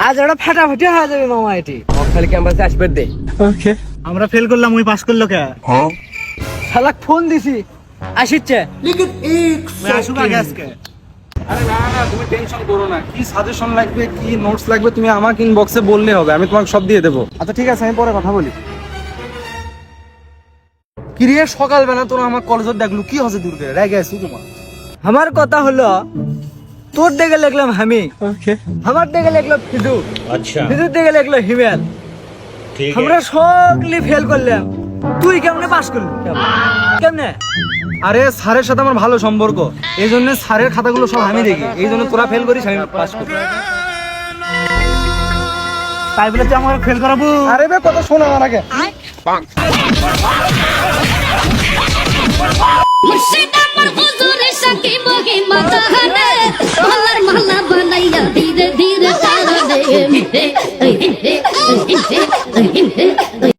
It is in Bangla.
আজ ওটা ফাটাফাটি হয়ে যাবে মামা এটি খালি ক্যাম্পাসে আসবে দে। ওকে আমরা ফেল করলাম, ওই পাস করলো কে? শালাক ফোন দিছি আসিচ্ছে ওই আসুক আগে আজকে। আরে না না, তুমি টেনশন করো না। কি সাজেশন লাগবে, কি নোটস লাগবে, তুমি আমাকে ইনবক্সে বললে হবে, আমি তোমাকে সব দিয়ে দেবো। আচ্ছা ঠিক আছে, আমি পরে কথা বলি। কি রে সকালবেলা তোরা আমার কলেজে দেখলু, কি হচ্ছে দূর করে রেগে আছি তোমার? আমার কথা হলো তোর দেখে লিখলাম আমি, আমার দেখে লিখলো ফিদু, अच्छा ফিদুর দেখে লিখলো হিমেল। ठीक है আমরা সকলে ফেল করলাম, তুই কেমনে পাস করলি? কেমনে? আরে স্যারের সাথে আমার ভালো সম্পর্ক, এই জন্য স্যারের খাতাগুলো সব আমি দেখি, এই জন্য তোরা ফেল করিস, আমি পাস করি। তাই বলে তুই আমাকে ফেল করাবো? আরে বে কথা শোনা আমার আগে। মুর্শিদা পর হুজুরে শাকি বহি মাতাহানে মালার মালা বানাইয়া ধীরে ধীরে তারা দে